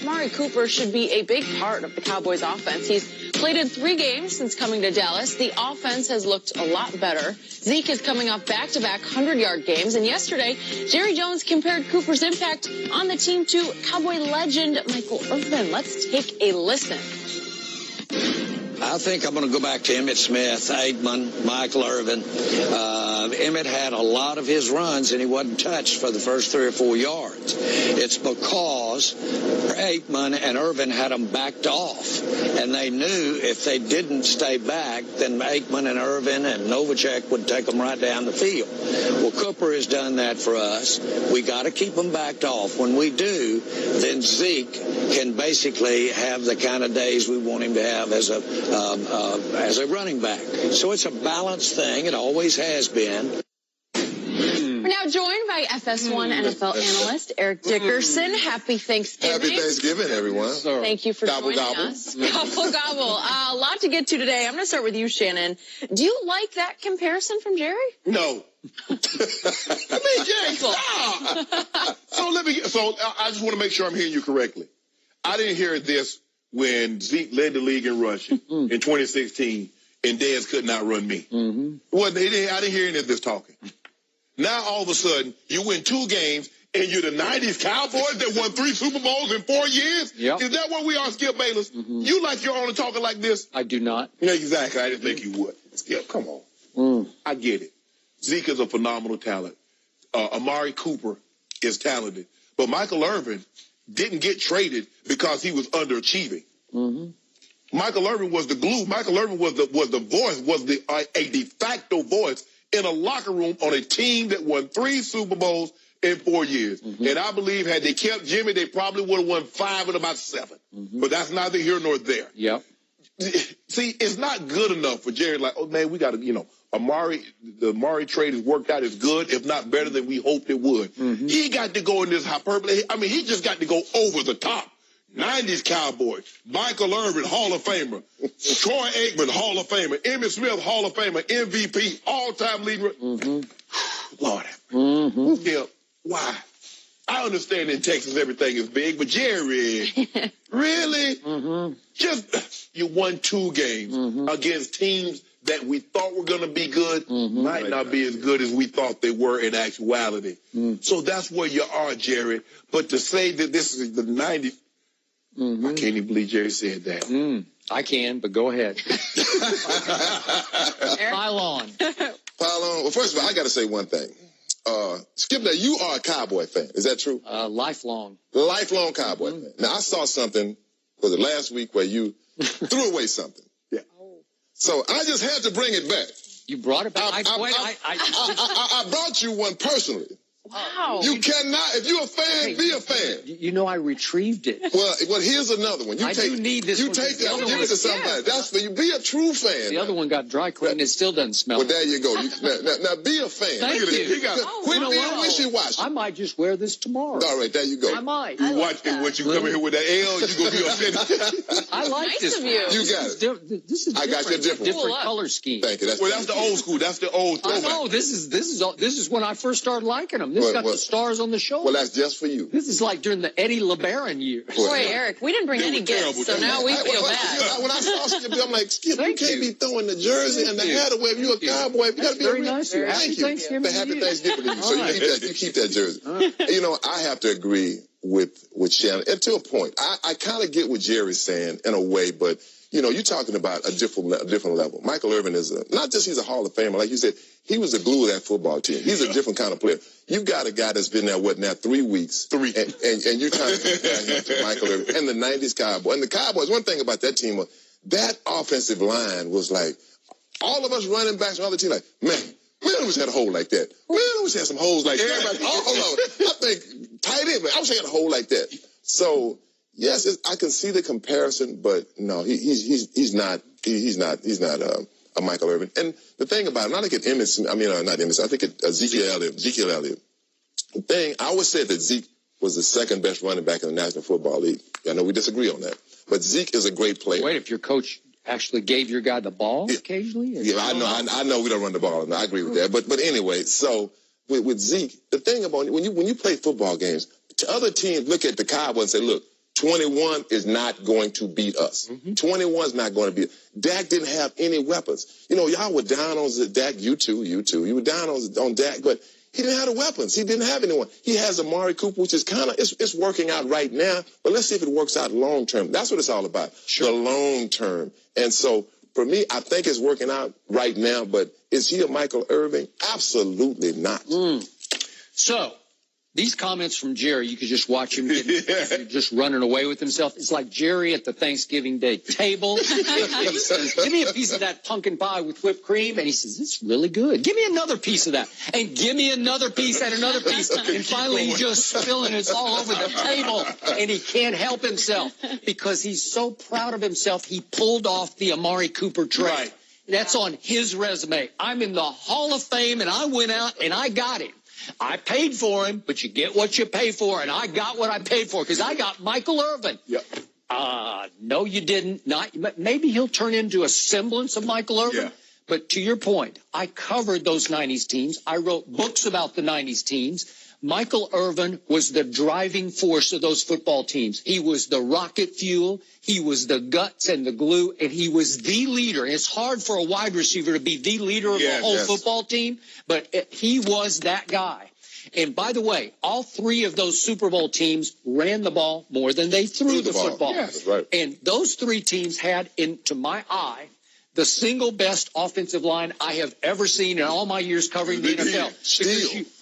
Amari Cooper should be a big part of the Cowboys offense. He's played in 3 games since coming to Dallas. The offense has looked a lot better. Zeke is coming off back-to-back 100-yard games. And yesterday, Jerry Jones compared Cooper's impact on the team to Cowboy legend Michael Irvin. Let's take a listen. I think I'm going to go back to Emmitt Smith, Aikman, Michael Irvin. Emmitt had a lot of his runs, and he wasn't touched for the first 3 or 4 yards. It's because Aikman and Irvin had them backed off, and they knew if they didn't stay back, then Aikman and Irvin and Novacek would take them right down the field. Well, Cooper has done that for us. We got to keep them backed off. When we do, then Zeke can basically have the kind of days we want him to have as a running back. So it's a balanced thing. It always has been. We're now joined by FS1 NFL analyst Eric Dickerson. Happy Thanksgiving. Happy Thanksgiving, everyone. Thank you for joining us. Gobble, gobble. A lot to get to today. I'm going to start with you, Shannon. Do you like that comparison from Jerry? No. Jerry, stop. So I just want to make sure I'm hearing you correctly. I didn't hear this when Zeke led the league in rushing in 2016, and Dez could not run me. I didn't hear any of this talking. Now, all of a sudden, you win 2 games, and you're the 90s Cowboys that won 3 Super Bowls in 4 years? Yep. Is that what we are, Skip Bayless? You like you're only talking like this? I do not. Yeah, exactly. I didn't think you would. Skip, come on. I get it. Zeke is a phenomenal talent. Amari Cooper is talented. But Michael Irvin didn't get traded because he was underachieving. Michael Irvin was the glue. Michael Irvin was the voice, was a de facto voice in a locker room on a team that won 3 Super Bowls in 4 years. And I believe had they kept Jimmy, they probably would have won 5 and about 7. But that's neither here nor there. Yep. See, it's not good enough for Jerry. Like, oh man, we got to, the Amari trade has worked out as good, if not better than we hoped it would. He got to go in this hyperbole. I mean, he just got to go over the top. 90s Cowboys, Michael Irvin, Hall of Famer, Troy Aikman, Hall of Famer, Emmitt Smith, Hall of Famer, MVP, all-time leader. Lord, yeah, why? I understand in Texas everything is big, but Jerry, really? Just you won 2 games against teams that we thought were going to be good, might not be as good as we thought they were in actuality. So that's where you are, Jerry. But to say that this is the 90s, I can't even believe Jerry said that. I can, but go ahead. Pile on. Well, first of all, I got to say one thing. Skip, now you are a Cowboy fan. Is that true? Lifelong. Lifelong Cowboy fan. Now, I saw something for the last week where you threw away something. Yeah. So I just had to bring it back. You brought it back? I brought you one personally. Wow. You cannot, if you're a fan, be a fan. You know I retrieved it. Well, here's another one. I do need this one. You take that, give it to somebody. That's for you. Be a true fan. The other one got dry cleaned. It still doesn't smell. Well, there you go. Now be a fan. Thank Look at you. Quit being wishy-washy. I might just wear this tomorrow. All right, there you go. I might. You watch it when you come in here with that L, you're going to be offended. I like Nice this of you. You got it. This is I got you different. Different color scheme. Thank you. That's the old school. That's the old I throwback. know. This is when I first started liking them. This got the stars on the shoulder. Well, that's just for you. This is like during the Eddie LeBaron years. Boy, Eric, we didn't bring any gifts, so now we feel bad. When I saw Skip, I'm like, Skip, you can't be throwing the jersey and the hat away if you're a Cowboy. You got to be very nice of you. Happy Thanksgiving. Happy Thanksgiving to you. So you keep that jersey. I have to agree with Shannon, and to a point. I kind of get what Jerry's saying in a way, but you're talking about a different level. Michael Irvin is not just he's a Hall of Famer, like you said, he was the glue of that football team. He's a different kind of player. You've got a guy that's been there, 3 weeks? And you're trying to compare him to Michael Irvin and the 90s Cowboys. And the Cowboys, one thing about that team was that offensive line was like, all of us running backs and other team like, man, I wish I had a hole like that. Man, I wish I had some holes like that. I think tight end, man, I wish I had a hole like that. So, yes, I can see the comparison, but no, he's not a Michael Irvin. And the thing about him, I think at I think at Ezekiel Elliott. The thing, I always said that Zeke was the second best running back in the National Football League. I know we disagree on that, but Zeke is a great player. Wait, if your coach actually gave your guy the ball occasionally? Yeah, I know we don't run the ball. I agree with that. But anyway, so with Zeke, the thing about when you play football games, other teams look at the Cowboys and say, look, 21 is not going to beat us. 21 is not going to beat us. Dak didn't have any weapons. You know, y'all were down on Dak. You too. You were down on Dak, but he didn't have the weapons. He didn't have anyone. He has Amari Cooper, which is kind of, it's working out right now, but let's see if it works out long term. That's what it's all about, the long term. And so, for me, I think it's working out right now, but is he a Michael Irvin? Absolutely not. So, these comments from Jerry, you could just watch him just running away with himself. It's like Jerry at the Thanksgiving Day table. And he says, give me a piece of that pumpkin pie with whipped cream. And he says, it's really good. Give me another piece of that. And give me another piece and another piece. And finally, he's just spilling it all over the table. And he can't help himself because he's so proud of himself. He pulled off the Amari Cooper trade. Right. That's on his resume. I'm in the Hall of Fame, and I went out and I got him. I paid for him, but you get what you pay for, and I got what I paid for because I got Michael Irvin. Yep. No, you didn't. Maybe he'll turn into a semblance of Michael Irvin. Yeah. But to your point, I covered those 90s teams. I wrote books about the 90s teams. Michael Irvin was the driving force of those football teams. He was the rocket fuel. He was the guts and the glue, and he was the leader. And it's hard for a wide receiver to be the leader of a whole football team, but he was that guy. And by the way, all three of those Super Bowl teams ran the ball more than they threw the football. Yeah, that's right. And those three teams had, to my eye, the single best offensive line I have ever seen in all my years covering the NFL.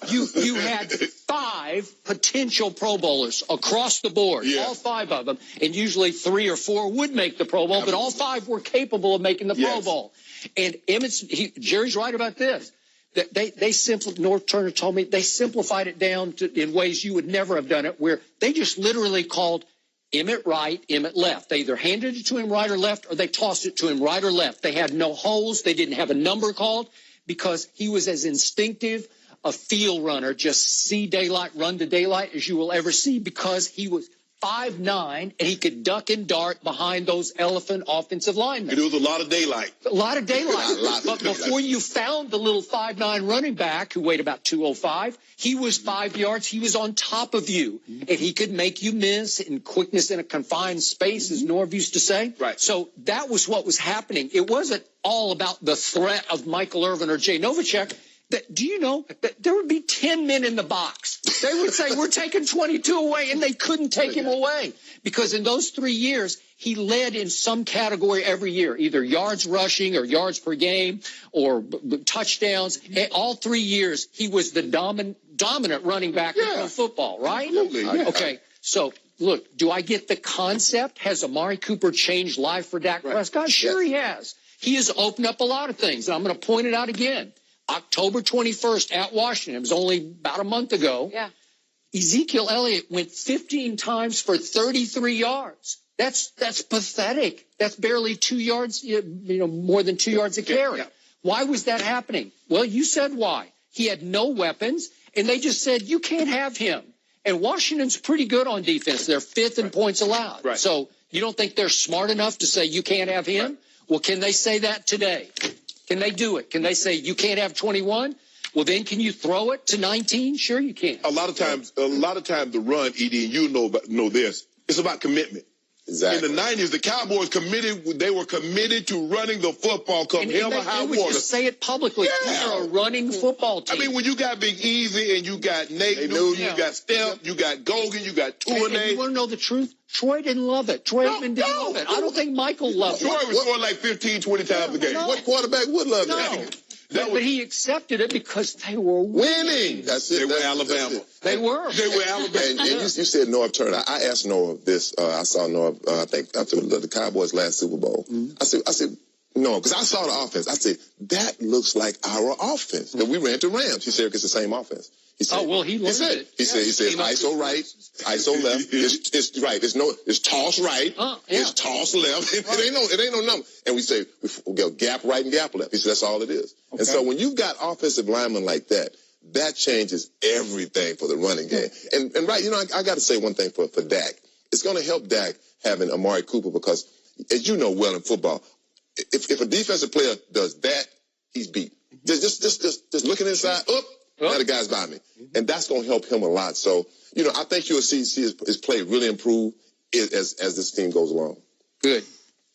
Because you had 5 potential Pro Bowlers across the board, all 5 of them, and usually 3 or 4 would make the Pro Bowl, but all 5 were capable of making the Pro Bowl. And Jerry's right about this. North Turner told me they simplified it down in ways you would never have done it, where they just literally called Emmett right, Emmett left. They either handed it to him right or left, or they tossed it to him right or left. They had no holes. They didn't have a number called because he was as instinctive a field runner, just see daylight, run to daylight, as you will ever see, because he was 5'9", and he could duck and dart behind those elephant offensive linemen. And there was a lot of daylight. A lot of daylight. But before you found the little 5'9" running back who weighed about 205, he was 5 yards. He was on top of you, and he could make you miss in quickness in a confined space, as Norv used to say. Right. So that was what was happening. It wasn't all about the threat of Michael Irvin or Jay Novacek. Do you know that there would be 10 men in the box? They would say, we're taking 22 away, and they couldn't take him away. Because in those 3 years, he led in some category every year, either yards rushing or yards per game or touchdowns. And all 3 years, he was the dominant running back in football, right? Absolutely. Okay, so look, do I get the concept? Has Amari Cooper changed life for Dak Prescott? Sure he has. He has opened up a lot of things, and I'm going to point it out again. October 21st at Washington. It was only about a month ago. Yeah. Ezekiel Elliott went 15 times for 33 yards. That's pathetic. That's barely 2 yards, more than 2 yards a carry. Yeah. Why was that happening? Well, you said why. He had no weapons, and they just said, you can't have him. And Washington's pretty good on defense. They're 5th in points allowed. Right. So you don't think they're smart enough to say you can't have him? Right. Well, can they say that today? Can they do it? Can they say you can't have 21? Well, then can you throw it to 19? Sure you can. A lot of times the run, Edie, and you know this, it's about commitment. Exactly. In the 90s, the Cowboys they were committed to running the football come hell or high water. They would just say it publicly. Yeah. We're a running football team. I mean, when you got Big Easy and you got Nate Newton, you got Steph, you got Gogan, you got Tourné. And you want to know the truth? Troy didn't love it. Troy didn't love it. I don't think Michael loved it. Troy was scoring like 15, 20 times a game. What quarterback would love it? But he accepted it because they were winning. That's it. They were Alabama. They were. They were Alabama. And you said Norv Turner. I asked Norv this. I saw Norv, I think, after the Cowboys' last Super Bowl. I said, no, because I saw the offense. I said, that looks like our offense that we ran to Rams. He said, it's the same offense. He said, he learned it. He said, ISO right, ISO left. It's right. It's toss right. It's toss left. It ain't no number. And we say, we go gap right and gap left. He said, that's all it is. Okay. And so when you've got offensive linemen like that, that changes everything for the running game. And right, I got to say one thing for Dak. It's going to help Dak having Amari Cooper because, as you know well in football, if a defensive player does that, he's beat. Just looking inside, now the guy's by me. And that's going to help him a lot. So, I think you'll see his play really improve. as this team goes along. Good.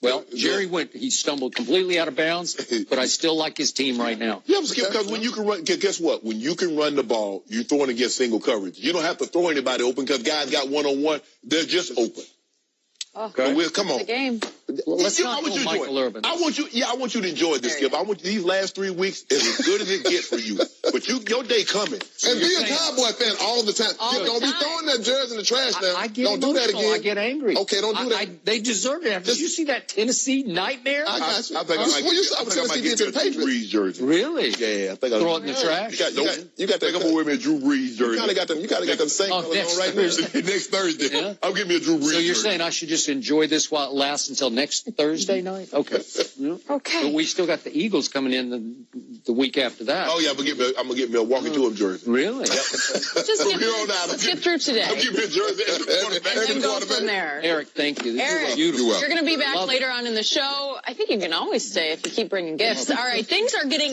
Well, Jerry he stumbled completely out of bounds, but I still like his team right now. Yeah, because when you can run, guess what? When you can run the ball, you're throwing against single coverage. You don't have to throw anybody open because guys got one-on-one. They're just open. Okay. Well, come on. The game. Well, let's not pull Michael Irvin. I want you to enjoy this, Skip. I want these last 3 weeks is as good as it gets for you. But your day coming. And be a Cowboy fan all the time. Don't be throwing that jersey in the trash now. Don't do that again. I get angry. Okay, don't do that. They deserve it. Did you see that Tennessee nightmare? I got you. I think I might get a Drew Brees jersey. Really? Yeah, I think throw it in the trash. You got that. I'm gonna wear me a Drew Brees jersey. You gotta got them same colors on right now. Next Thursday. Yeah? I'll give me a Drew Brees. So you're jersey. saying I should just enjoy this while it lasts until next Thursday night? Okay. Okay. But we still got the Eagles coming in the week after that. Oh yeah, I'm gonna get Milwaukee to him jersey. Really? Just get through today. I'll give me a jersey. And then go from there. Eric, thank you. This Eric, is beautiful. you're going to be back later on in the show. I think you can always stay if you keep bringing gifts. All right, things are getting